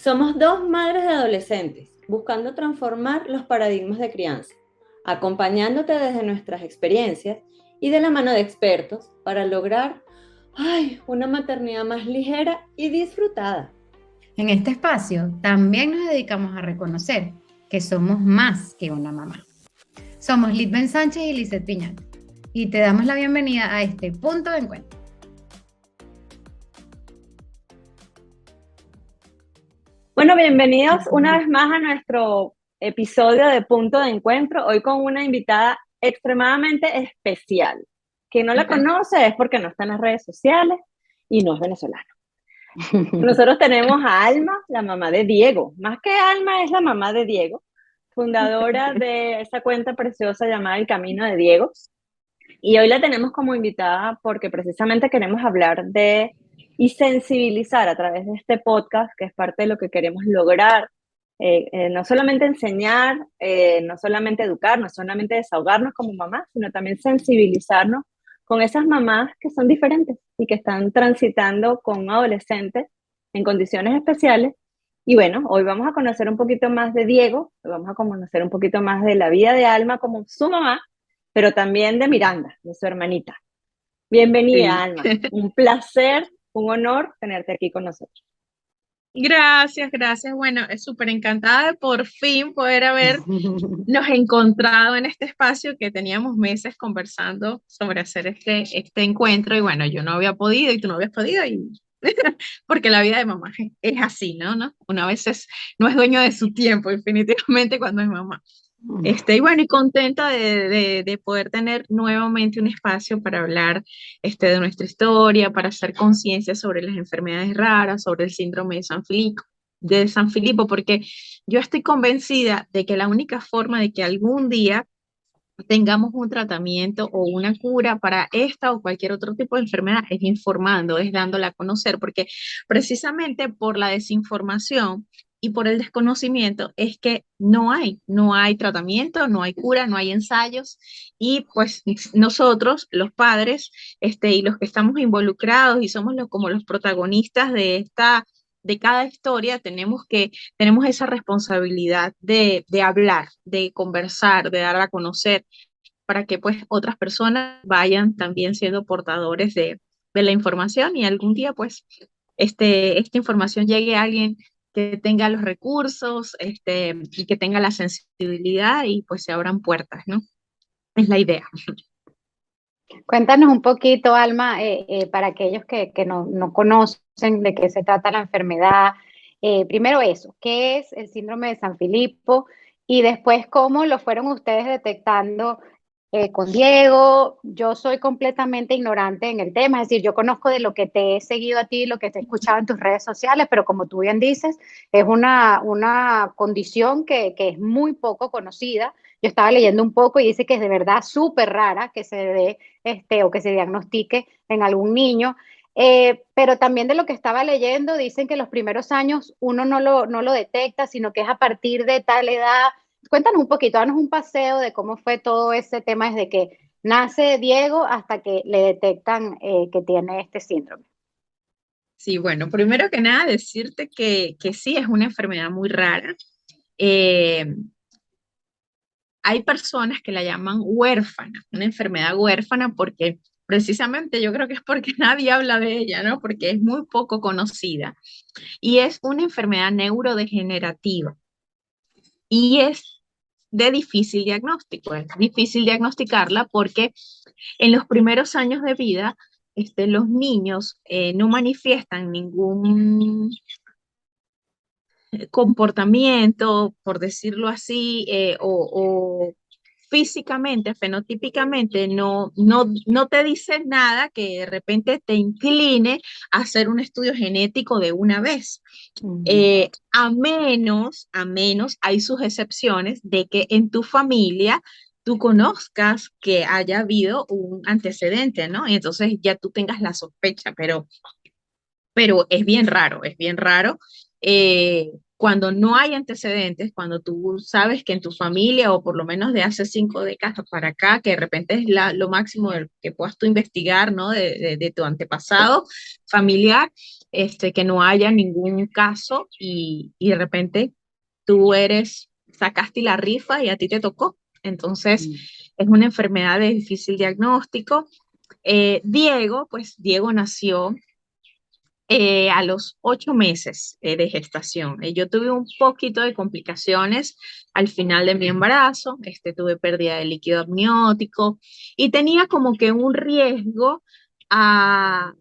Somos dos madres de adolescentes buscando transformar los paradigmas de crianza, acompañándote desde nuestras experiencias y de la mano de expertos para lograr una maternidad más ligera y disfrutada. En este espacio también nos dedicamos a reconocer que somos más que una mamá. Somos Litben Sánchez y Lizeth Piñal y te damos la bienvenida a este punto de encuentro. Bueno, bienvenidos una vez más a nuestro episodio de Punto de Encuentro, hoy con una invitada extremadamente especial. Quien no la conoce es porque no está en las redes sociales y no es venezolana. Nosotros tenemos a Alma, la mamá de Diego. Más que Alma, es la mamá de Diego, fundadora de esa cuenta preciosa llamada El Camino de Diego. Y hoy la tenemos como invitada porque precisamente queremos hablar de y sensibilizar a través de este podcast, que es parte de lo que queremos lograr. No solamente enseñar, no solamente educar, no solamente desahogarnos como mamás, sino también sensibilizarnos con esas mamás que son diferentes y que están transitando con adolescentes en condiciones especiales. Y bueno, hoy vamos a conocer un poquito más de Diego, hoy vamos a conocer un poquito más de la vida de Alma como su mamá, pero también de Miranda, de su hermanita. Bienvenida, Sí. Alma. Un placer, un honor tenerte aquí con nosotros. Gracias, gracias. Bueno, es súper encantada de por fin poder habernos encontrado en este espacio que teníamos meses conversando sobre hacer este encuentro y bueno, yo no había podido y tú no habías podido y porque la vida de mamá es así, ¿no? Una vez no es dueño de su tiempo, definitivamente cuando es mamá. Y bueno, y contenta de poder tener nuevamente un espacio para hablar de nuestra historia, para hacer conciencia sobre las enfermedades raras, sobre el síndrome de San Filipo, porque yo estoy convencida de que la única forma de que algún día tengamos un tratamiento o una cura para esta o cualquier otro tipo de enfermedad es informando, es dándola a conocer, porque precisamente por la desinformación y por el desconocimiento es que no hay tratamiento, no hay cura, no hay ensayos y pues nosotros, los padres, y los que estamos involucrados y somos como los protagonistas de cada historia, tenemos esa responsabilidad de hablar, de conversar, de dar a conocer para que pues otras personas vayan también siendo portadores de la información y algún día pues esta información llegue a alguien que tenga los recursos y que tenga la sensibilidad y pues se abran puertas, ¿no? Es la idea. Cuéntanos un poquito, Alma, para aquellos que no conocen de qué se trata la enfermedad. Primero eso, ¿qué es el síndrome de San Filipo? Y después, ¿cómo lo fueron ustedes detectando con Diego? Yo soy completamente ignorante en el tema, es decir, yo conozco de lo que te he seguido a ti, lo que te he escuchado en tus redes sociales, pero como tú bien dices, es una condición que es muy poco conocida. Yo estaba leyendo un poco y dice que es de verdad súper rara que se dé o que se diagnostique en algún niño. Pero también de lo que estaba leyendo, dicen que los primeros años uno no lo detecta, sino que es a partir de tal edad. Cuéntanos un poquito, danos un paseo de cómo fue todo ese tema desde que nace Diego hasta que le detectan que tiene este síndrome. Sí, bueno, primero que nada decirte que sí, es una enfermedad muy rara. Eh, Hay personas que la llaman huérfana, una enfermedad huérfana porque precisamente yo creo que es porque nadie habla de ella, ¿no? Porque es muy poco conocida y es una enfermedad neurodegenerativa y es de difícil diagnóstico. Es difícil diagnosticarla porque en los primeros años de vida, los niños no manifiestan ningún comportamiento, por decirlo así, o físicamente, fenotípicamente, no te dice nada que de repente te incline a hacer un estudio genético de una vez. A menos, hay sus excepciones de que en tu familia tú conozcas que haya habido un antecedente, ¿no? Y entonces ya tú tengas la sospecha, pero es bien raro. Cuando no hay antecedentes, cuando tú sabes que en tu familia, o por lo menos de hace 5 décadas para acá, que de repente es lo máximo que puedas tú investigar, ¿no? De tu antepasado familiar, que no haya ningún caso y de repente sacaste la rifa y a ti te tocó. Entonces, es una enfermedad de difícil diagnóstico. Diego nació a los 8 meses de gestación. Yo tuve un poquito de complicaciones al final de mi embarazo, tuve pérdida de líquido amniótico y tenía como que un riesgo a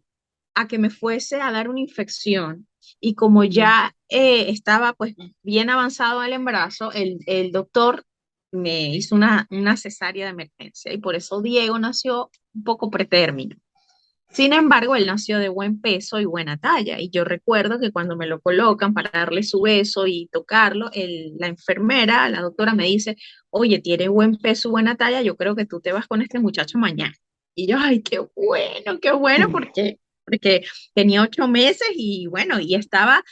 que me fuese a dar una infección. Y como ya estaba pues bien avanzado el embarazo, el doctor me hizo una cesárea de emergencia y por eso Diego nació un poco pretérmino. Sin embargo, él nació de buen peso y buena talla. Y yo recuerdo que cuando me lo colocan para darle su beso y tocarlo, la enfermera, la doctora me dice, oye, tiene buen peso y buena talla, yo creo que tú te vas con este muchacho mañana. Y yo, ay, qué bueno, porque tenía 8 meses y bueno, y estaba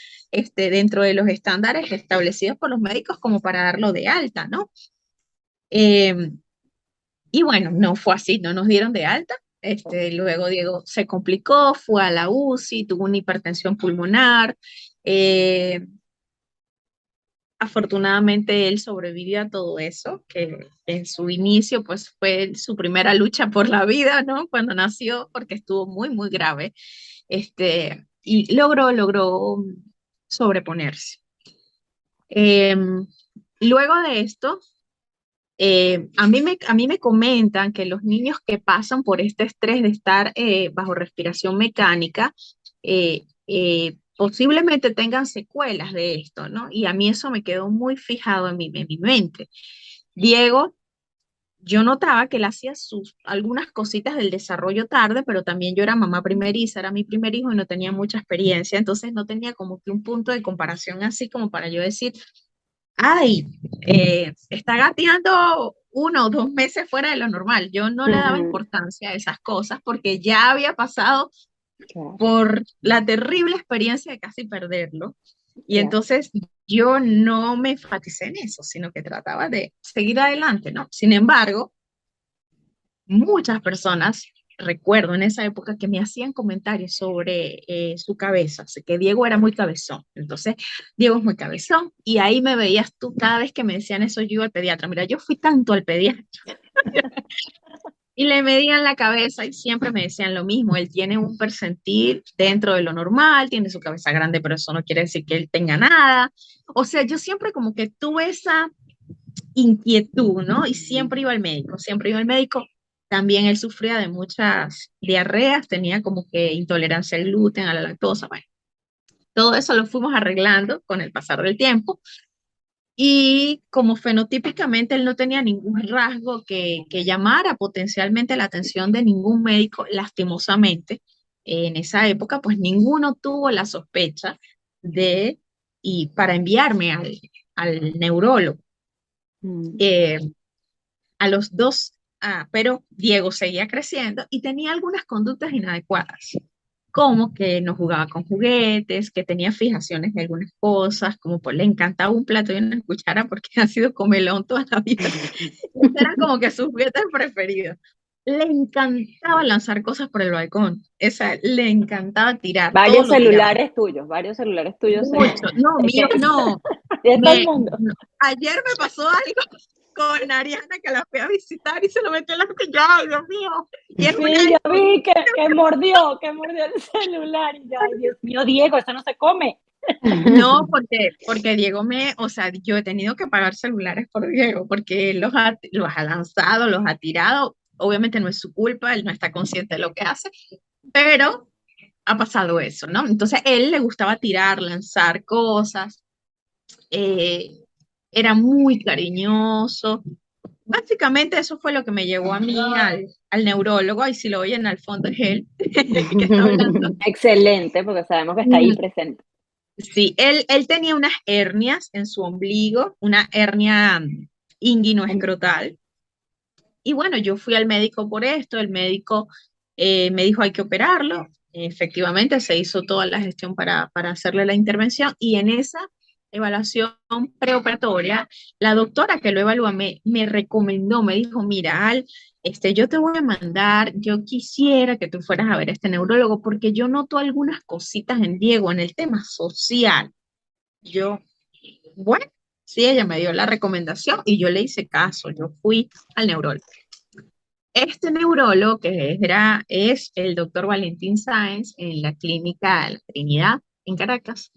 dentro de los estándares establecidos por los médicos como para darlo de alta, ¿no? Y bueno, no fue así, no nos dieron de alta. Luego Diego se complicó, fue a la UCI, tuvo una hipertensión pulmonar. Afortunadamente él sobrevivió a todo eso, que en su inicio pues fue su primera lucha por la vida, ¿no? Cuando nació, porque estuvo muy, muy grave. Y logró sobreponerse. Luego de esto, a mí me comentan que los niños que pasan por este estrés de estar bajo respiración mecánica, posiblemente tengan secuelas de esto, ¿no? Y a mí eso me quedó muy fijado en mi mente. Diego, yo notaba que él hacía algunas cositas del desarrollo tarde, pero también yo era mamá primeriza, era mi primer hijo y no tenía mucha experiencia, entonces no tenía como que un punto de comparación así como para yo decir, ay, está gateando 1 o 2 meses fuera de lo normal. Yo no le daba importancia a esas cosas porque ya había pasado por la terrible experiencia de casi perderlo. Y entonces yo no me enfaticé en eso, sino que trataba de seguir adelante, ¿no? Sin embargo, muchas personas, recuerdo en esa época, que me hacían comentarios sobre su cabeza, así que Diego era muy cabezón, entonces Diego es muy cabezón, y ahí me veías tú cada vez que me decían eso, yo iba al pediatra. Mira, yo fui tanto al pediatra y le medían la cabeza y siempre me decían lo mismo, él tiene un percentil dentro de lo normal, tiene su cabeza grande, pero eso no quiere decir que él tenga nada. O sea, yo siempre como que tuve esa inquietud, ¿no? Y siempre iba al médico, siempre iba al médico. También él sufría de muchas diarreas, tenía como que intolerancia al gluten, a la lactosa, bueno. Todo eso lo fuimos arreglando con el pasar del tiempo. Y como fenotípicamente él no tenía ningún rasgo que llamara potencialmente la atención de ningún médico, lastimosamente, en esa época, pues ninguno tuvo la sospecha y para enviarme al neurólogo. A los 2, pero Diego seguía creciendo y tenía algunas conductas inadecuadas, como que no jugaba con juguetes, que tenía fijaciones de algunas cosas, como pues le encantaba un plato y una cuchara porque ha sido comelón toda la vida. Eran como que sus juguetes preferidos. Le encantaba lanzar cosas por el balcón, le encantaba tirar, todo Varios lo tiraba. varios celulares tuyos. Mucho, no, mío no. De todo el mundo. Ayer me pasó algo con Ariana, que la fui a visitar y se lo metió en la cuchara. ¡Ay, Dios mío! Y sí, yo vi que mordió el celular y yo, ay, Dios mío, Diego, eso no se come. No, porque Diego o sea, yo he tenido que pagar celulares por Diego, porque él los ha lanzado, los ha tirado. Obviamente no es su culpa, él no está consciente de lo que hace, pero ha pasado eso, ¿no? Entonces él le gustaba tirar, lanzar cosas, era muy cariñoso. Básicamente eso fue lo que me llevó a mí al neurólogo, y si lo oyen al fondo es él que está hablando. Excelente, porque sabemos que está ahí presente. Sí, él tenía unas hernias en su ombligo, una hernia inguinoescrotal. Y bueno, yo fui al médico por esto, el médico me dijo hay que operarlo. Efectivamente, se hizo toda la gestión para hacerle la intervención, y en esa evaluación preoperatoria, la doctora que lo evaluó me recomendó, me dijo, mira, Al, yo te voy a mandar, yo quisiera que tú fueras a ver a este neurólogo porque yo noto algunas cositas en Diego en el tema social. Yo, bueno, sí, ella me dio la recomendación y yo le hice caso, yo fui al neurólogo. Este neurólogo es el doctor Valentín Sáenz en la clínica La Trinidad en Caracas.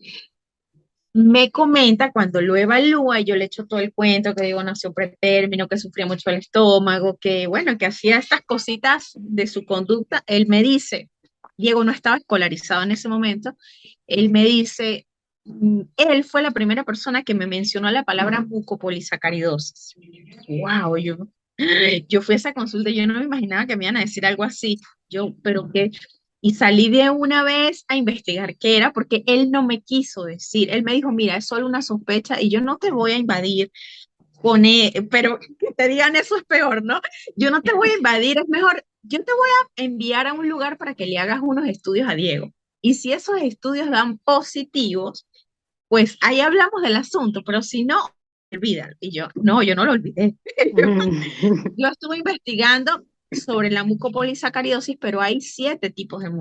Me comenta cuando lo evalúa, y yo le echo todo el cuento, que digo, nació pretérmino, que sufría mucho el estómago, que bueno, que hacía estas cositas de su conducta. Él me dice, Diego no estaba escolarizado en ese momento, él me dice, él fue la primera persona que me mencionó la palabra mucopolisacaridosis. Wow, yo fui a esa consulta y yo no me imaginaba que me iban a decir algo así. Yo, pero qué, y salí de una vez a investigar qué era, porque él no me quiso decir. Él me dijo, mira, es solo una sospecha y yo no te voy a invadir con él, pero que te digan eso es peor, ¿no? Yo no te voy a invadir, es mejor, yo te voy a enviar a un lugar para que le hagas unos estudios a Diego. Y si esos estudios dan positivos, pues ahí hablamos del asunto, pero si no, olvídalo. Y yo, no, yo no lo olvidé. Yo estuve investigando sobre la mucopolisacaridosis, pero hay 7 tipos de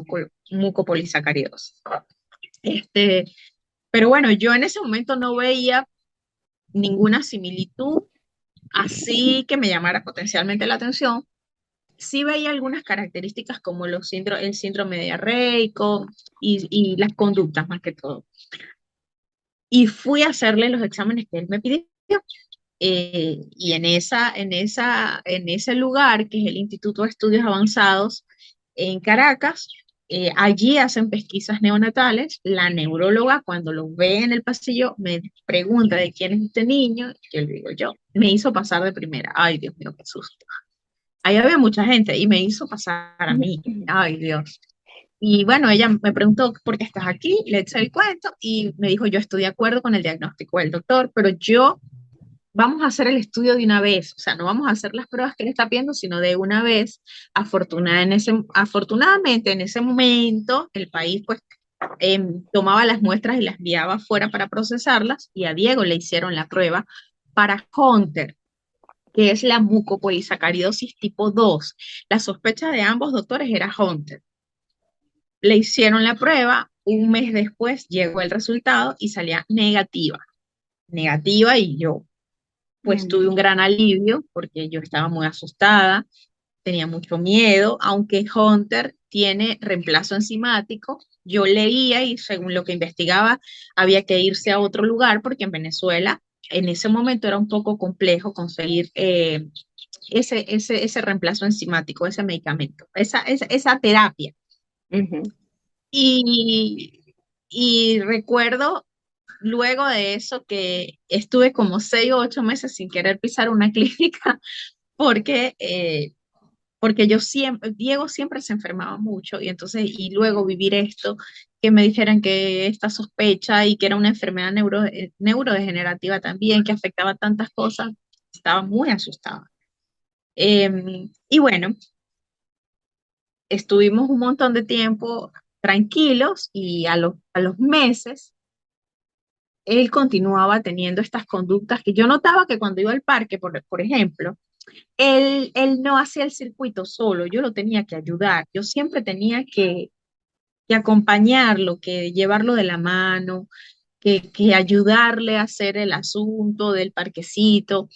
mucopolisacaridosis. Este, pero bueno, yo en ese momento no veía ninguna similitud así que me llamara potencialmente la atención. Sí veía algunas características como el síndrome diarreico y las conductas más que todo. Y fui a hacerle los exámenes que él me pidió. Y en ese lugar, que es el Instituto de Estudios Avanzados en Caracas, allí hacen pesquisas neonatales. La neuróloga, cuando lo ve en el pasillo, me pregunta de quién es este niño. Yo le digo yo. Me hizo pasar de primera. Ay, Dios mío, qué susto. Ahí había mucha gente y me hizo pasar a mí. Ay, Dios. Y bueno, ella me preguntó por qué estás aquí, le eché el cuento y me dijo, yo estoy de acuerdo con el diagnóstico del doctor, pero vamos a hacer el estudio de una vez, o sea, no vamos a hacer las pruebas que él está pidiendo, sino de una vez. Afortunadamente, en ese momento, el país pues tomaba las muestras y las enviaba afuera para procesarlas, y a Diego le hicieron la prueba para Hunter, que es la mucopolisacaridosis tipo 2. La sospecha de ambos doctores era Hunter. Le hicieron la prueba, un mes después llegó el resultado y salía negativa. Negativa, y yo pues tuve un gran alivio porque yo estaba muy asustada, tenía mucho miedo, aunque Hunter tiene reemplazo enzimático. Yo leía y según lo que investigaba, había que irse a otro lugar porque en Venezuela en ese momento era un poco complejo conseguir ese reemplazo enzimático, ese medicamento, esa terapia. Ujú. Y recuerdo luego de eso que estuve como 6 o 8 meses sin querer pisar una clínica porque, porque Diego siempre se enfermaba mucho y entonces, y luego vivir esto, que me dijeran que esta sospecha y que era una enfermedad neurodegenerativa también, que afectaba tantas cosas, estaba muy asustada. Y bueno, estuvimos un montón de tiempo tranquilos y a los meses él continuaba teniendo estas conductas que yo notaba que cuando iba al parque, por ejemplo, él no hacía el circuito solo, yo lo tenía que ayudar, yo siempre tenía que acompañarlo, que llevarlo de la mano, que ayudarle a hacer el asunto del parquecito.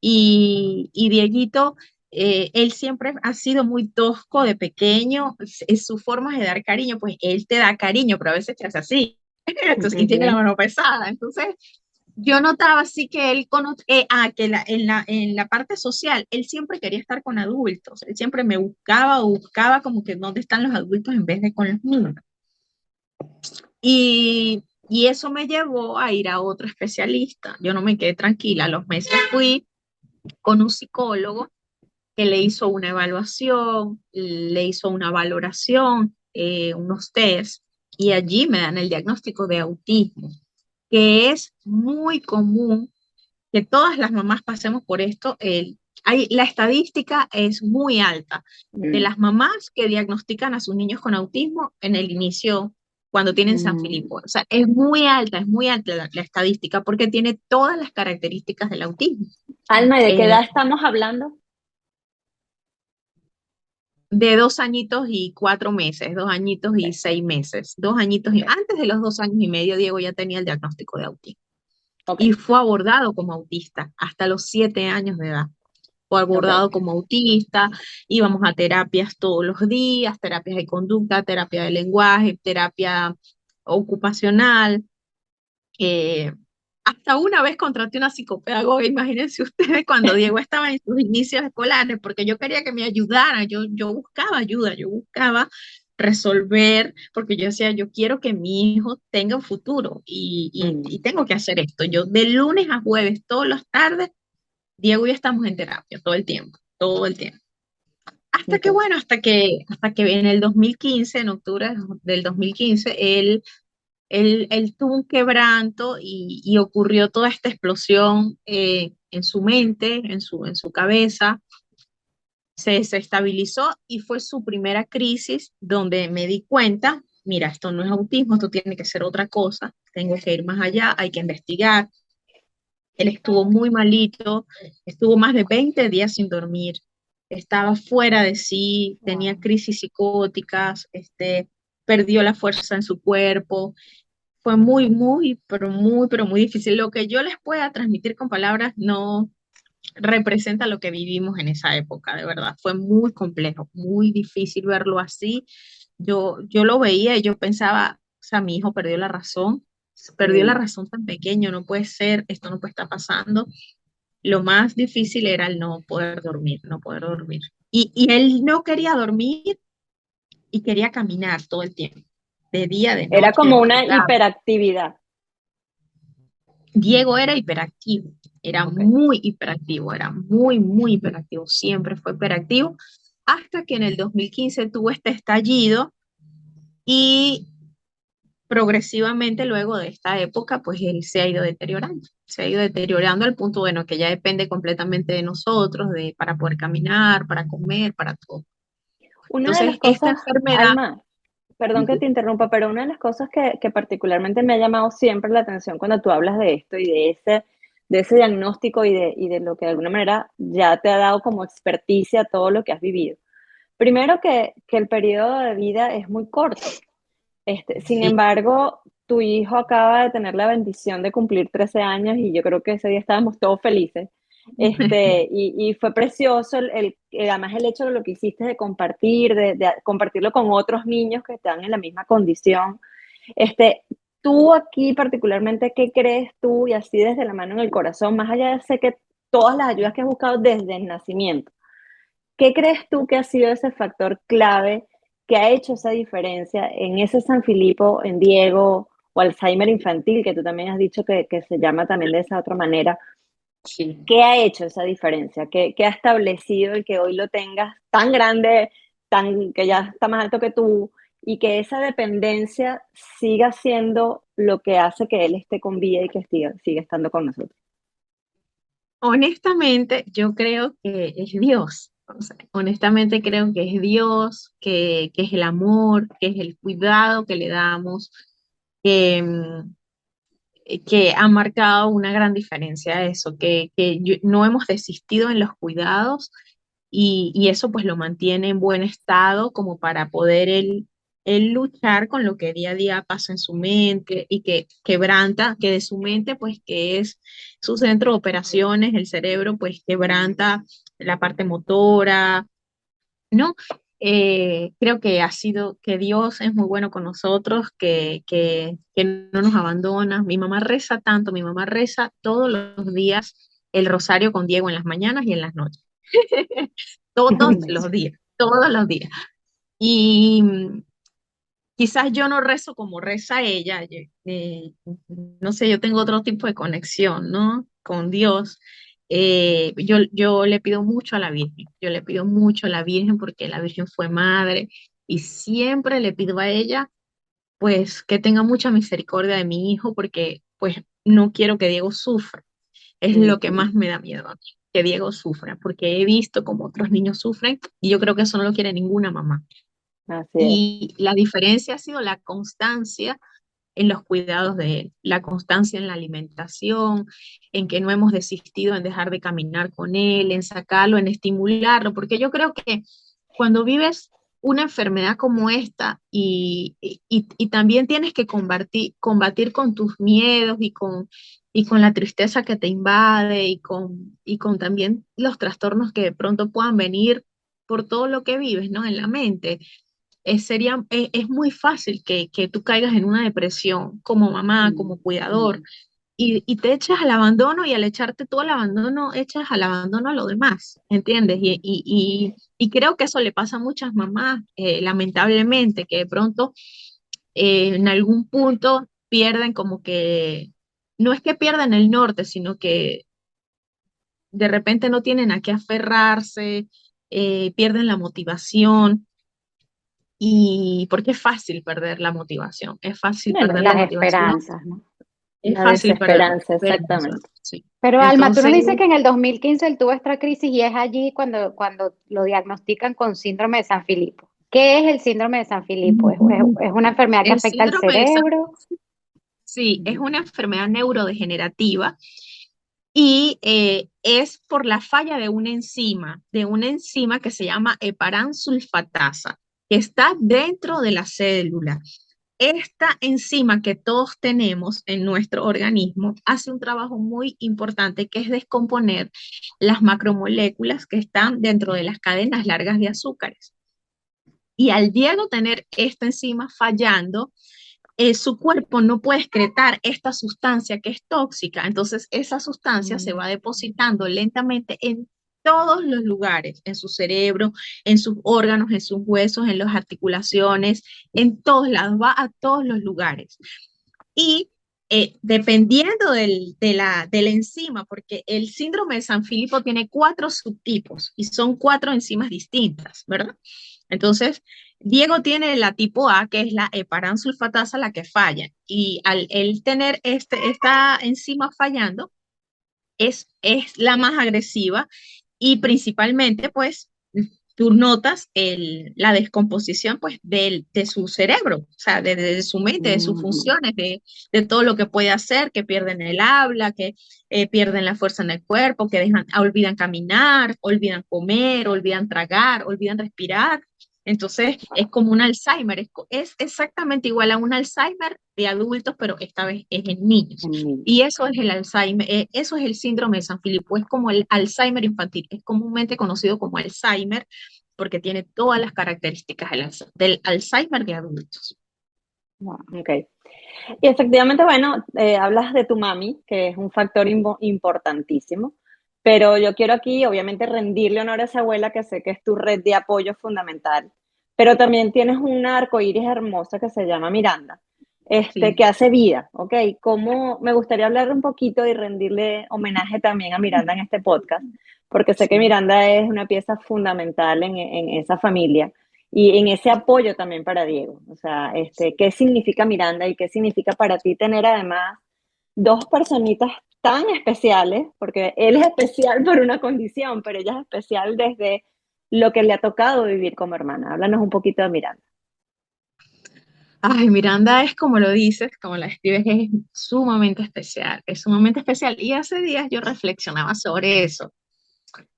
Y Dieguito, él siempre ha sido muy tosco de pequeño, es su forma de dar cariño, pues él te da cariño, pero a veces te hace así. Entonces, y tiene la mano pesada. Entonces, yo notaba así que en la parte social, él siempre quería estar con adultos. Él siempre me buscaba como que dónde están los adultos en vez de con los niños. Y eso me llevó a ir a otro especialista. Yo no me quedé tranquila. A los meses fui con un psicólogo que le hizo una evaluación, le hizo una valoración, unos test, y allí me dan el diagnóstico de autismo, que es muy común que todas las mamás pasemos por esto. La estadística es muy alta de las mamás que diagnostican a sus niños con autismo en el inicio, cuando tienen San Filipo. O sea, es muy alta la estadística porque tiene todas las características del autismo. Alma, ¿y de qué edad estamos hablando? de 2 añitos y 4 meses, 2 añitos y 6 meses, 2 añitos y antes de los 2 años y medio, Diego ya tenía el diagnóstico de autismo Ok, y fue abordado como autista hasta los 7 años de edad. Fue ok, abordado como autista, íbamos a terapias todos los días, terapias de conducta, terapia de lenguaje, terapia ocupacional. eh, Hasta una vez contraté una psicopedagoga, imagínense ustedes, cuando Diego estaba en sus inicios escolares, porque yo quería que me ayudara, yo buscaba ayuda, yo buscaba resolver, porque yo decía, yo quiero que mi hijo tenga un futuro y mm, tengo que hacer esto. Yo de lunes a jueves, todas las tardes, Diego y yo estamos en terapia todo el tiempo, todo el tiempo. Hasta que, ok. bueno, hasta que en el 2015, en octubre del 2015, él tuvo un quebranto y ocurrió toda esta explosión en su mente, en su cabeza. Se estabilizó y fue su primera crisis donde me di cuenta, mira, esto no es autismo, esto tiene que ser otra cosa, tengo que ir más allá, hay que investigar. Él estuvo muy malito, estuvo más de 20 días sin dormir, estaba fuera de sí, tenía Wow. crisis psicóticas, perdió la fuerza en su cuerpo. Fue muy, muy, pero muy difícil. Lo que yo les pueda transmitir con palabras no representa lo que vivimos en esa época, de verdad. Fue muy complejo, muy difícil verlo así. Yo lo veía y yo pensaba, o sea, mi hijo perdió la Mm, razón tan pequeño, no puede ser, esto no puede estar pasando. Lo más difícil era el no poder dormir, no poder dormir. Y él no quería dormir y quería caminar todo el tiempo, de día, de Era noche, de como una madrugada. hiperactividad. Diego era hiperactivo, era Ok. muy hiperactivo, era muy, muy hiperactivo, siempre fue hiperactivo, hasta que en el 2015 tuvo este estallido y progresivamente luego de esta época, pues él se ha ido deteriorando al punto, bueno, que ya depende completamente de nosotros, para poder caminar, para comer, para todo. Una de las Entonces, esta cosas, enfermedad, Alma, perdón que ujú, te interrumpa, pero una de las cosas que particularmente me ha llamado siempre la atención cuando tú hablas de esto y de ese diagnóstico y de lo que de alguna manera ya te ha dado como experticia todo lo que has vivido. Primero que el periodo de vida es muy corto. Sin sí, embargo, tu hijo acaba de tener la bendición de cumplir 13 años y yo creo que ese día estábamos todos felices. Y fue precioso además el hecho de lo que hiciste de compartir, de compartirlo con otros niños que están en la misma condición. Este, tú aquí particularmente, ¿qué crees tú? Y así desde la mano en el corazón, más allá de sé que todas las ayudas que has buscado desde el nacimiento, ¿qué crees tú que ha sido ese factor clave que ha hecho esa diferencia en ese San Filipo, en Diego o Alzheimer infantil, que tú también has dicho que se llama también de esa otra manera? sí. ¿Qué ha hecho esa diferencia? ¿Qué ha establecido el que hoy lo tengas tan grande, que ya está más alto que tú, y que esa dependencia siga siendo lo que hace que él esté con vida y que siga estando con nosotros? Honestamente, yo creo que es Dios. O sea, honestamente creo que es Dios, que es el amor, que es el cuidado que le damos, que, que ha marcado una gran diferencia eso, que no hemos desistido en los cuidados y eso pues lo mantiene en buen estado como para poder él luchar con lo que día a día pasa en su mente y que quebranta, que de su mente pues que es su centro de operaciones, el cerebro pues quebranta la parte motora, ¿no? Creo que ha sido, que Dios es muy bueno con nosotros, que no nos abandona. Mi mamá reza tanto, mi mamá reza todos los días el rosario con Diego en las mañanas y en las noches. Todos los días, todos los días. Y quizás yo no rezo como reza ella, no sé, yo tengo otro tipo de conexión, ¿no? Con Dios. Yo le pido mucho a la Virgen, yo le pido mucho a la Virgen porque la Virgen fue madre y siempre le pido a ella, pues, que tenga mucha misericordia de mi hijo porque, pues, no quiero que Diego sufra. Es lo que Ujú. más me da miedo a mí, que Diego sufra, porque he visto como otros niños sufren y yo creo que eso no lo quiere ninguna mamá. Así es. Y la diferencia ha sido la constancia en los cuidados de él, la constancia en la alimentación, en que no hemos desistido en dejar de caminar con él, en sacarlo, en estimularlo, porque yo creo que cuando vives una enfermedad como esta y también tienes que combatir con tus miedos y con la tristeza que te invade y con también los trastornos que de pronto puedan venir por todo lo que vives, ¿no? En la mente, es muy fácil que tú caigas en una depresión como mamá, como cuidador, y te echas al abandono y al echarte tú al abandono, echas al abandono a los demás, ¿entiendes? Y creo que eso le pasa a muchas mamás, lamentablemente, que de pronto en algún punto pierden como que, no es que pierdan el norte, sino que de repente no tienen a qué aferrarse, pierden la motivación. Y porque es fácil perder la motivación, es fácil Bueno, perder la Las motivación, esperanzas, ¿no? es la fácil perder la desesperanza, esperanza, exactamente. sí. Pero Alma, tú nos Entonces, dices que en el 2015 él tuvo esta crisis y es allí cuando lo diagnostican con síndrome de San Filipo. ¿Qué es el síndrome de San Filipo? ¿Es una enfermedad que el afecta al síndrome de San, cerebro? sí, es una enfermedad neurodegenerativa y es por la falla de una enzima que se llama heparansulfatasa, que está dentro de la célula. Esta enzima que todos tenemos en nuestro organismo hace un trabajo muy importante que es descomponer las macromoléculas que están dentro de las cadenas largas de azúcares. Y al Diego tener esta enzima fallando, su cuerpo no puede excretar esta sustancia que es tóxica, entonces esa sustancia se va depositando lentamente en todos los lugares, en su cerebro, en sus órganos, en sus huesos, en las articulaciones, en todos lados, va a todos los lugares. Y dependiendo de la enzima, porque el síndrome de San Filipo tiene 4 subtipos y son 4 enzimas distintas, ¿verdad? Entonces, Diego tiene la tipo A, que es la heparansulfatasa, la que falla. Y al él tener esta enzima fallando, es la más agresiva y principalmente, pues, tú notas la descomposición, pues, de su cerebro, o sea, de su mente, de sus funciones, de todo lo que puede hacer, que pierden el habla, que pierden la fuerza en el cuerpo, que olvidan caminar, olvidan comer, olvidan tragar, olvidan respirar. Entonces, es como un Alzheimer, es exactamente igual a un Alzheimer de adultos, pero esta vez es en niños. Y eso es el Alzheimer, eso es el síndrome de San Filipo, es como el Alzheimer infantil, es comúnmente conocido como Alzheimer porque tiene todas las características del Alzheimer de adultos. Ok. Y efectivamente, bueno, hablas de tu mami, que es un factor importantísimo, pero yo quiero aquí, obviamente, rendirle honor a esa abuela, que sé que es tu red de apoyo fundamental, pero también tienes una arcoíris hermosa que se llama Miranda, Sí. que hace vida, ¿ok? Me gustaría hablar un poquito y rendirle homenaje también a Miranda en este podcast, porque sé que Miranda es una pieza fundamental en esa familia y en ese apoyo también para Diego. O sea, ¿qué significa Miranda y qué significa para ti tener además dos personitas tan especiales? Porque él es especial por una condición, pero ella es especial desde lo que le ha tocado vivir como hermana. Háblanos un poquito de Miranda. Ay, Miranda es como lo dices, como la escribes, es sumamente especial, es sumamente especial. Y hace días yo reflexionaba sobre eso,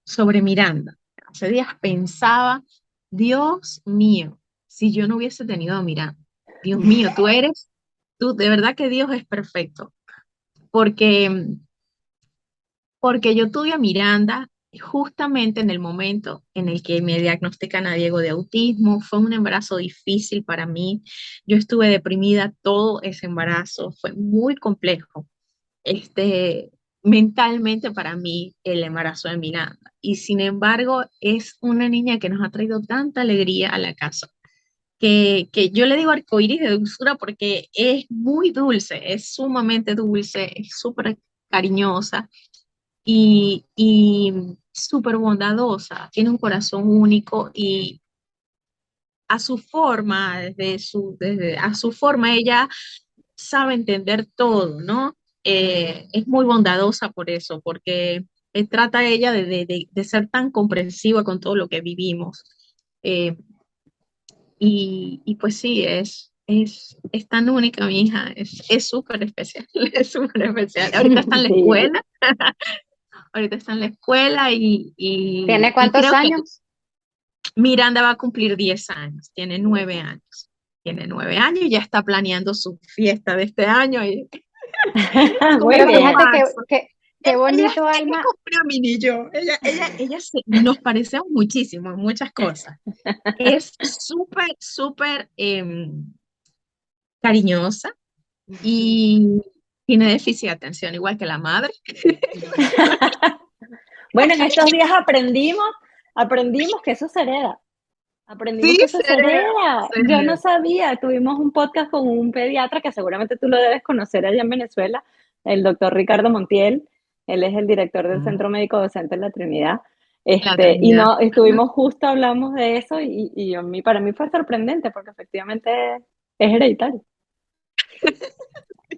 sobre Miranda. Hace días pensaba, Dios mío, si yo no hubiese tenido a Miranda, Dios mío, de verdad que Dios es perfecto, porque, porque yo tuve a Miranda justamente en el momento en el que me diagnostican a Diego de autismo. Fue un embarazo difícil para mí, yo estuve deprimida todo ese embarazo, fue muy complejo. Este, mentalmente para mí el embarazo de Miranda. Y sin embargo, es una niña que nos ha traído tanta alegría a la casa, que yo le digo arcoíris de dulzura porque es muy dulce, es sumamente dulce, es súper cariñosa y súper bondadosa, tiene un corazón único y a su forma, a su forma, ella sabe entender todo, ¿no? Es muy bondadosa por eso, porque trata ella de ser tan comprensiva con todo lo que vivimos. Eh, y pues sí, es tan única mi hija, es súper especial, es súper especial. Ahorita está en la Sí. escuela, ahorita está en la escuela ¿Tiene y cuántos creo que años? Miranda va a cumplir 10 años, tiene 9 años. Tiene 9 años y ya está planeando su fiesta de este año. Y Muy como Pero los bien. fíjate pasos. qué bonito, Ella es Alma. como una mini yo. Nos parecemos muchísimo en muchas cosas. Es súper, súper cariñosa y tiene déficit de atención, igual que la madre. Bueno, en estos días aprendimos que eso se hereda. Aprendimos Sí, que eso se hereda. se Yo no hereda. sabía. Tuvimos un podcast con un pediatra que seguramente tú lo debes conocer allá en Venezuela, el doctor Ricardo Montiel. Él es el director del Mm, Centro Médico Docente en la Trinidad. La Y Trinidad. no, estuvimos justo, hablamos de eso para mí fue sorprendente porque efectivamente es hereditario.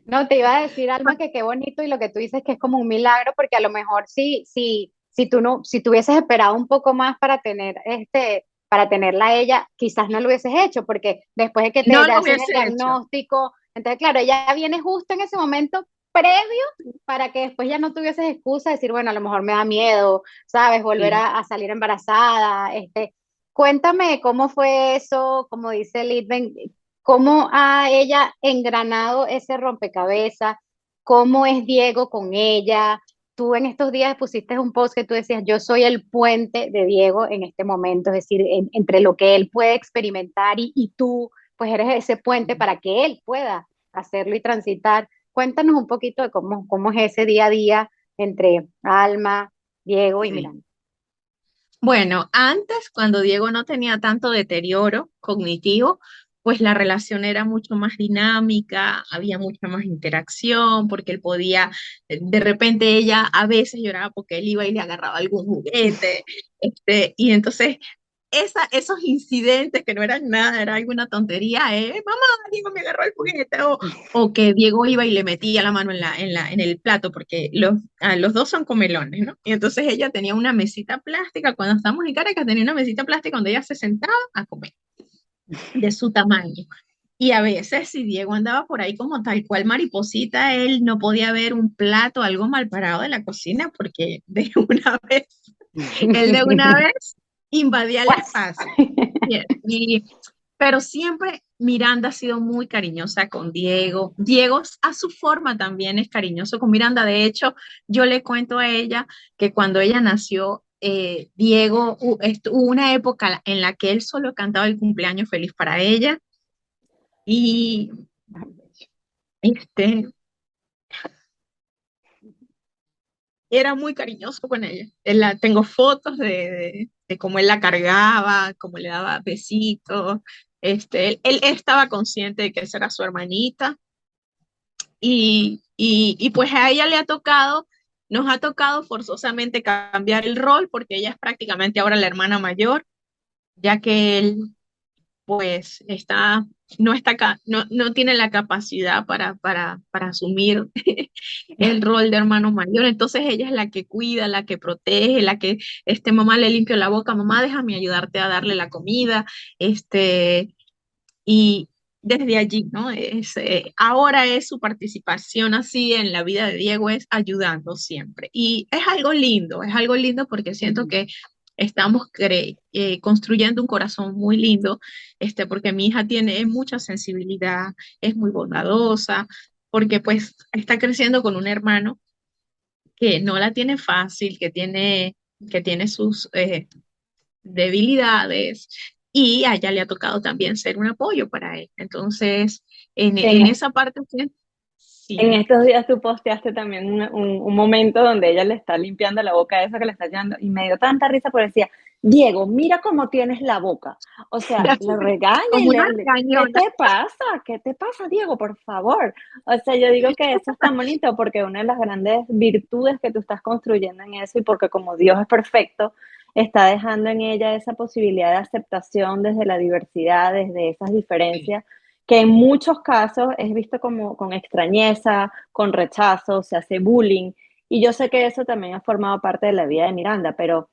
No, te iba a decir, Alma, que qué bonito y lo que tú dices que es como un milagro, porque a lo mejor si tú no, si tú hubieses esperado un poco más para tener para tenerla a ella, quizás no lo hubieses hecho, porque después de que te No lo hacen el hubiese hecho. diagnóstico, entonces claro, ella viene justo en ese momento previo para que después ya no tuvieses excusa de decir, bueno, a lo mejor me da miedo, ¿sabes? Volver Sí. a salir embarazada, Cuéntame cómo fue eso, como dice Litven, cómo ha ella engranado ese rompecabezas, cómo es Diego con ella. Tú en estos días pusiste un post que tú decías, yo soy el puente de Diego en este momento, es decir, entre lo que él puede experimentar y tú, pues eres ese puente para que él pueda hacerlo y transitar. Cuéntanos un poquito de cómo es ese día a día entre Alma, Diego y Sí. Miranda. Bueno, antes, cuando Diego no tenía tanto deterioro cognitivo, pues la relación era mucho más dinámica, había mucha más interacción, porque él podía, de repente ella a veces lloraba porque él iba y le agarraba algún juguete, y entonces esos incidentes que no eran nada, era alguna tontería, mamá, Diego me agarró el juguete, o que Diego iba y le metía la mano en el plato, porque los dos son comelones, ¿no? Y entonces ella tenía una mesita plástica, cuando estábamos en Caracas, tenía una mesita plástica donde ella se sentaba a comer, de su tamaño. Y a veces, si Diego andaba por ahí como tal cual mariposita, él no podía ver un plato, algo mal parado de la cocina, porque de una vez, él de una vez invadía el Pues, espacio. Pero siempre Miranda ha sido muy cariñosa con Diego. Diego a su forma también es cariñoso con Miranda. De hecho, yo le cuento a ella que cuando ella nació, Diego, hubo una época en la que él solo cantaba el cumpleaños feliz para ella y este, era muy cariñoso con ella. Tengo fotos de cómo él la cargaba, cómo le daba besitos. Él estaba consciente de que esa era su hermanita y pues a ella nos ha tocado forzosamente cambiar el rol porque ella es prácticamente ahora la hermana mayor, ya que él pues no tiene la capacidad para asumir el rol de hermano mayor. Entonces ella es la que cuida, la que protege, la que, mamá le limpio la boca, mamá, déjame ayudarte a darle la comida, y desde allí, ¿no? Ahora es su participación así en la vida de Diego, es ayudando siempre. Y es algo lindo porque siento que estamos construyendo un corazón muy lindo, porque mi hija tiene mucha sensibilidad, es muy bondadosa, porque pues está creciendo con un hermano que no la tiene fácil, que tiene sus debilidades y a ella le ha tocado también ser un apoyo para él. Entonces, en En, esa parte, en sí, estos días tú posteaste también un momento donde ella le está limpiando la boca a eso que le está llevando y me dio tanta risa porque decía, Diego, mira cómo tienes la boca. O sea, lo regaña y como una ¿qué regañona. te pasa? ¿Qué te pasa, Diego? Por favor. O sea, yo digo que eso es tan bonito porque una de las grandes virtudes que tú estás construyendo en eso y porque como Dios es perfecto, está dejando en ella esa posibilidad de aceptación desde la diversidad, desde esas diferencias que en muchos casos es visto como con extrañeza, con rechazo, se hace bullying. Y yo sé que eso también ha formado parte de la vida de Miranda, pero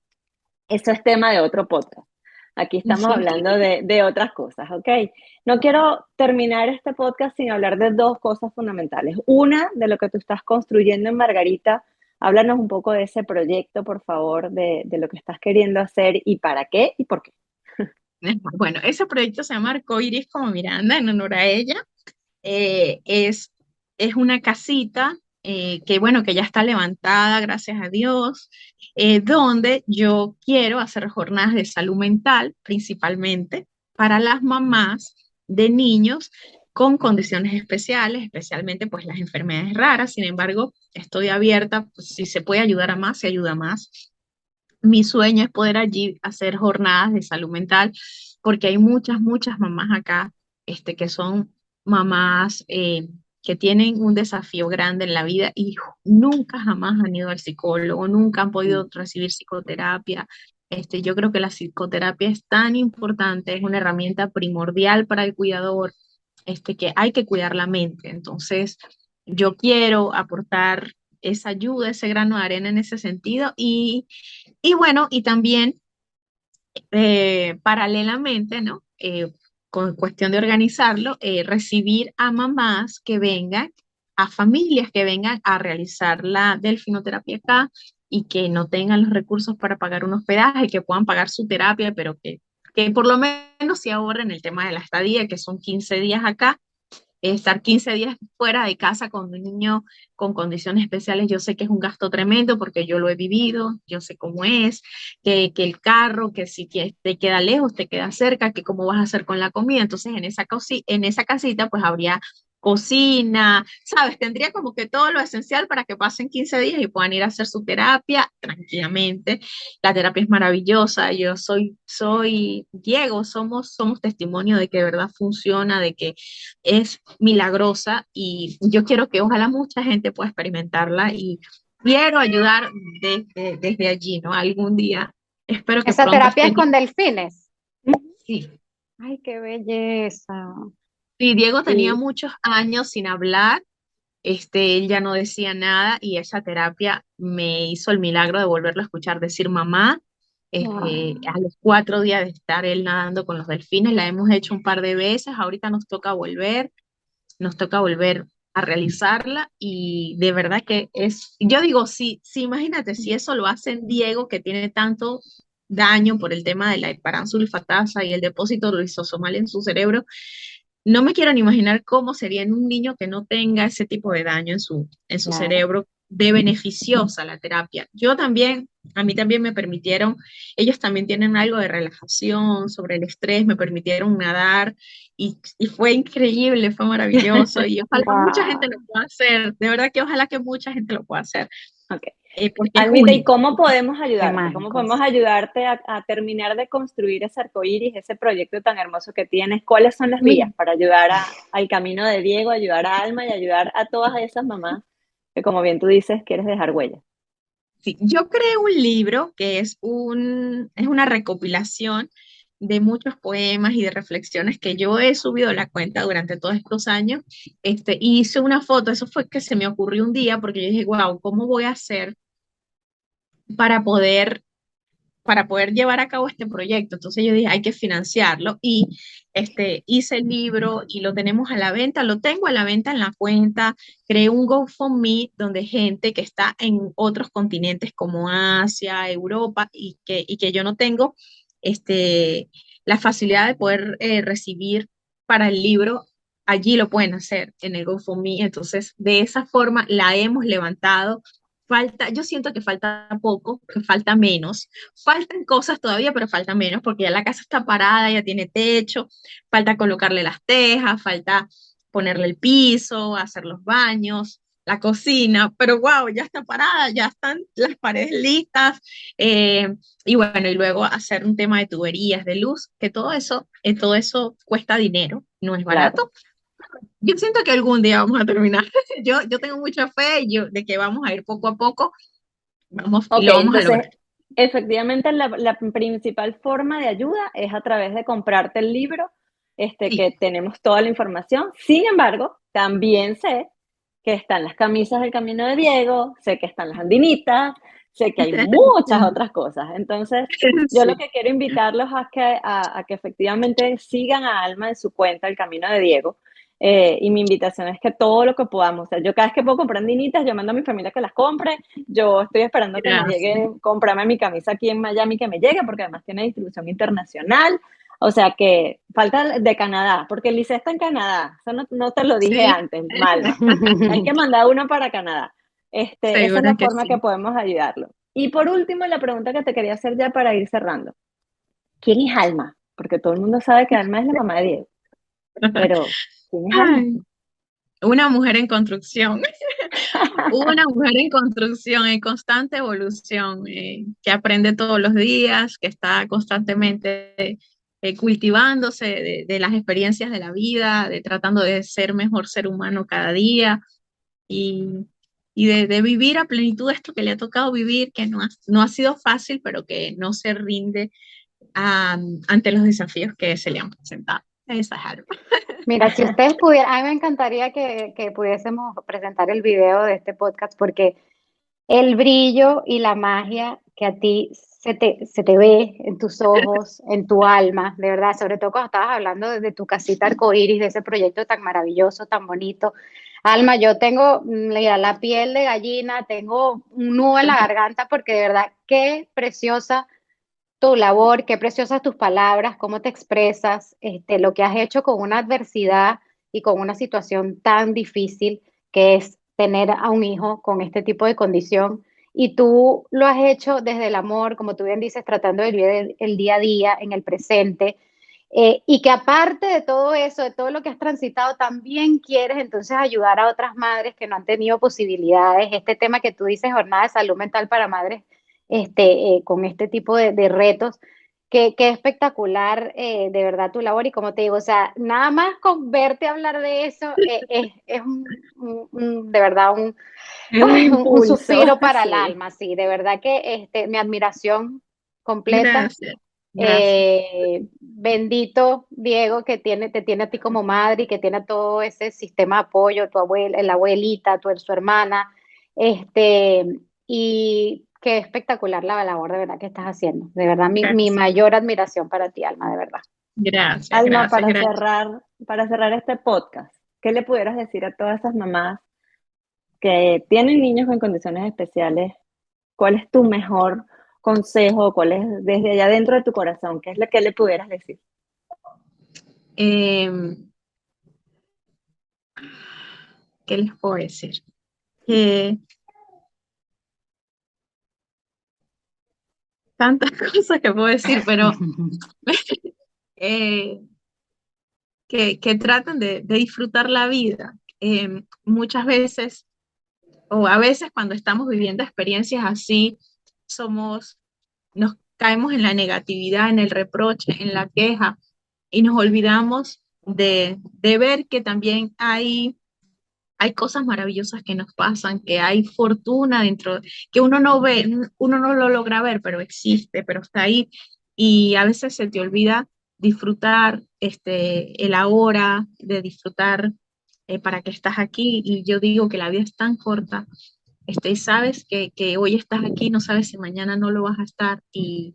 eso es tema de otro podcast. Aquí estamos Sí. hablando de otras cosas, ¿ok? No quiero terminar este podcast sin hablar de dos cosas fundamentales. Una, de lo que tú estás construyendo en Margarita. Háblanos un poco de ese proyecto, por favor, de lo que estás queriendo hacer y para qué y por qué. Bueno, ese proyecto se llama Arcoiris como Miranda, en honor a ella. Eh, es, es una casita que, bueno, que ya está levantada, gracias a Dios, donde yo quiero hacer jornadas de salud mental, principalmente para las mamás de niños con condiciones especiales, especialmente pues las enfermedades raras. Sin embargo, estoy abierta, pues, si se puede ayudar a más, se ayuda a más. Mi sueño es poder allí hacer jornadas de salud mental, porque hay muchas mamás acá, que son mamás que tienen un desafío grande en la vida y nunca jamás han ido al psicólogo, nunca han podido recibir psicoterapia. Yo creo que la psicoterapia es tan importante, es una herramienta primordial para el cuidador, que hay que cuidar la mente. Entonces, yo quiero aportar esa ayuda, ese grano de arena en ese sentido y bueno, y también paralelamente, ¿no? Con cuestión de organizarlo, recibir a mamás que vengan, a familias que vengan a realizar la delfinoterapia acá y que no tengan los recursos para pagar un hospedaje, que puedan pagar su terapia, pero que por lo menos se ahorren el tema de la estadía, que son 15 días acá, estar 15 días fuera de casa con un niño con condiciones especiales. Yo sé que es un gasto tremendo porque yo lo he vivido, yo sé cómo es, que el carro, que si te queda lejos, te queda cerca, que cómo vas a hacer con la comida. Entonces en esa casita pues habría cocina, ¿sabes? Tendría como que todo lo esencial para que pasen 15 días y puedan ir a hacer su terapia tranquilamente. La terapia es maravillosa, soy Diego, somos testimonio de que de verdad funciona, de que es milagrosa y yo quiero que ojalá mucha gente pueda experimentarla y quiero ayudar desde allí, ¿no? Algún día, espero que Esa pronto terapia esté. es con delfines. Sí, Ay, qué belleza. sí, Diego tenía Sí, muchos años sin hablar, él ya no decía nada y esa terapia me hizo el milagro de volverlo a escuchar decir mamá. Wow. A los 4 días de estar él nadando con los delfines, la hemos hecho un par de veces, ahorita nos toca volver a realizarla y de verdad que yo digo, sí, imagínate, si eso lo hacen Diego, que tiene tanto daño por el tema de la paransulfatasa y el depósito lisosomal en su cerebro, no me quiero ni imaginar cómo sería en un niño que no tenga ese tipo de daño en su Claro. cerebro, de beneficiosa la terapia. Yo también, a mí también me permitieron, ellos también tienen algo de relajación sobre el estrés, me permitieron nadar y fue increíble, fue maravilloso y ojalá mucha gente lo Wow. pueda hacer, de verdad que ojalá que mucha gente lo pueda hacer, ok. porque es Almita, ¿y único. cómo podemos Qué ayudarte? ¿Cómo podemos mágicos. ayudarte a terminar de construir ese arcoíris, ese proyecto tan hermoso que tienes? ¿Cuáles son las vías Mira, para ayudar al camino de Diego, ayudar a Alma y ayudar a todas esas mamás que, como bien tú dices, quieres dejar huella? sí, yo creé un libro que es una recopilación de muchos poemas y de reflexiones que yo he subido a la cuenta durante todos estos años. Y hice una foto, eso fue que se me ocurrió un día porque yo dije, wow, ¿cómo voy a hacer para poder, para poder llevar a cabo este proyecto? Entonces yo dije, hay que financiarlo y hice el libro y lo tenemos a la venta, lo tengo a la venta en la cuenta, creé un GoFundMe donde gente que está en otros continentes como Asia, Europa y que yo no tengo la facilidad de poder recibir para el libro. Allí lo pueden hacer en el GoFundMe. Entonces, de esa forma la hemos levantado. Yo siento que falta poco, que falta menos. Faltan cosas todavía, pero falta menos porque ya la casa está parada, ya tiene techo, falta colocarle las tejas, falta ponerle el piso, hacer los baños, la cocina, pero wow, ya está parada, ya están las paredes listas. Y bueno, y luego hacer un tema de tuberías, de luz, que todo eso cuesta dinero, no es Claro. barato. Yo siento que algún día vamos a terminar. Yo tengo mucha fe de que vamos a ir poco a poco, y Ok, lo vamos a lograr. entonces, efectivamente, la principal forma de ayuda es a través de comprarte el libro, Sí, que tenemos toda la información. Sin embargo, también sé que están las camisas del Camino de Diego, sé que están las andinitas, sé que hay muchas otras cosas. Entonces, yo lo sí, que quiero invitarlos a que efectivamente sigan a Alma en su cuenta, El Camino de Diego. Y mi invitación es que todo lo que podamos, o sea, yo cada vez que puedo comprar andinitas, yo mando a mi familia que las compre. Yo estoy esperando que me gracias. llegue, comprarme mi camisa aquí en Miami, que me llegue, porque además tiene distribución internacional. O sea que falta de Canadá, porque Lice está en Canadá. Eso no te lo dije Sí, antes, Malma. Hay que mandar uno para Canadá. Esa es seguro la que forma que sí. podemos ayudarlo. Y por último, la pregunta que te quería hacer ya para ir cerrando. ¿Quién es Alma? Porque todo el mundo sabe que Alma es la mamá de Diego. Pero, ¿quién es Alma? Ay, una mujer en construcción. Una mujer en construcción, en constante evolución, que aprende todos los días, que está constantemente cultivándose de las experiencias de la vida, de tratando de ser mejor ser humano cada día y, y de vivir a plenitud esto que le ha tocado vivir, que no ha sido fácil, pero que no se rinde ante los desafíos que se le han presentado. Esa es Alma. Mira, si ustedes pudieran, a mí me encantaría que pudiésemos presentar el video de este podcast porque el brillo y la magia que a ti se te ve en tus ojos, en tu alma, de verdad, sobre todo cuando estabas hablando de tu casita arcoíris, de ese proyecto tan maravilloso, tan bonito. Alma, yo tengo, mira, la piel de gallina, tengo un nudo en la garganta porque de verdad, qué preciosa tu labor, qué preciosas tus palabras, cómo te expresas, lo que has hecho con una adversidad y con una situación tan difícil que es tener a un hijo con este tipo de condición. Y tú lo has hecho desde el amor, como tú bien dices, tratando de vivir el día a día, en el presente. Y que aparte de todo eso, de todo lo que has transitado, también quieres entonces ayudar a otras madres que no han tenido posibilidades. Este tema que tú dices, jornada de salud mental para madres, con este tipo de retos, que espectacular, de verdad tu labor. Y como te digo, o sea, nada más con verte hablar de eso, es de verdad Es un un impulso, suspiro para el sí. alma, sí, de verdad que mi admiración completa. Gracias, gracias. Bendito Diego que te tiene a ti como madre y que tiene todo ese sistema de apoyo, tu abuela, la abuelita, su hermana, y qué espectacular la labor de verdad que estás haciendo. De verdad, mi Gracias, mayor admiración para ti, Alma, de verdad. gracias, Alma, gracias, gracias. para cerrar este podcast, ¿qué le pudieras decir a todas esas mamás que tienen niños con condiciones especiales? ¿Cuál es tu mejor consejo? ¿Cuál es desde allá dentro de tu corazón? ¿Qué es lo que le pudieras decir? Em, ¿Qué les puedo decir? Que tantas cosas que puedo decir, pero eh, que traten de disfrutar la vida. Muchas veces, o a veces cuando estamos viviendo experiencias así, nos caemos en la negatividad, en el reproche, en la queja, y nos olvidamos de ver que también hay cosas maravillosas que nos pasan, que hay fortuna dentro, que uno no ve, uno no lo logra ver, pero existe, pero está ahí. Y a veces se te olvida disfrutar el ahora, de disfrutar para que estás aquí. Y yo digo que la vida es tan corta, y sabes que hoy estás aquí, no sabes si mañana no lo vas a estar. Y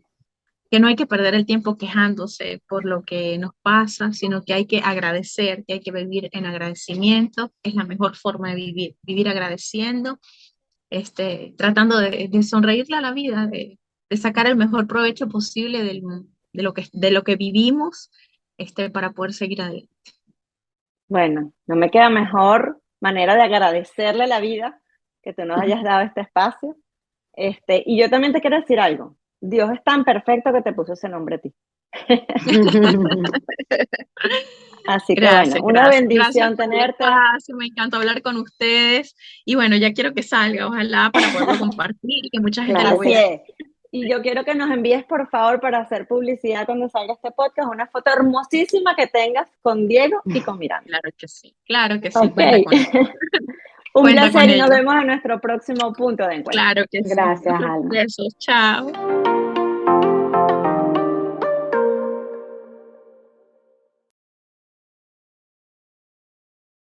que no hay que perder el tiempo quejándose por lo que nos pasa, sino que hay que agradecer, que hay que vivir en agradecimiento. Es la mejor forma de vivir, vivir agradeciendo, tratando de sonreírle a la vida, de sacar el mejor provecho posible de lo que vivimos, para poder seguir adelante. Bueno, no me queda mejor manera de agradecerle la vida que tú nos hayas dado este espacio. Y yo también te quiero decir algo. Dios es tan perfecto que te puso ese nombre a ti. Así que bueno, Gracias, una gracias. Gracias bendición por el tenerte. espacio, me encanta hablar con ustedes y bueno, ya quiero que salga, ojalá para poderlo compartir y que mucha gente lo Claro Así que vea. sí. es. Y yo quiero que nos envíes, por favor, para hacer publicidad cuando salga este podcast, una foto hermosísima que tengas con Diego y con Miranda. Claro que sí, Ok. cuenta con ello. Un Cuenta con placer y nos ello. vemos en nuestro próximo punto de encuentro. Claro que sí. Gracias, Alma. Besos, chao.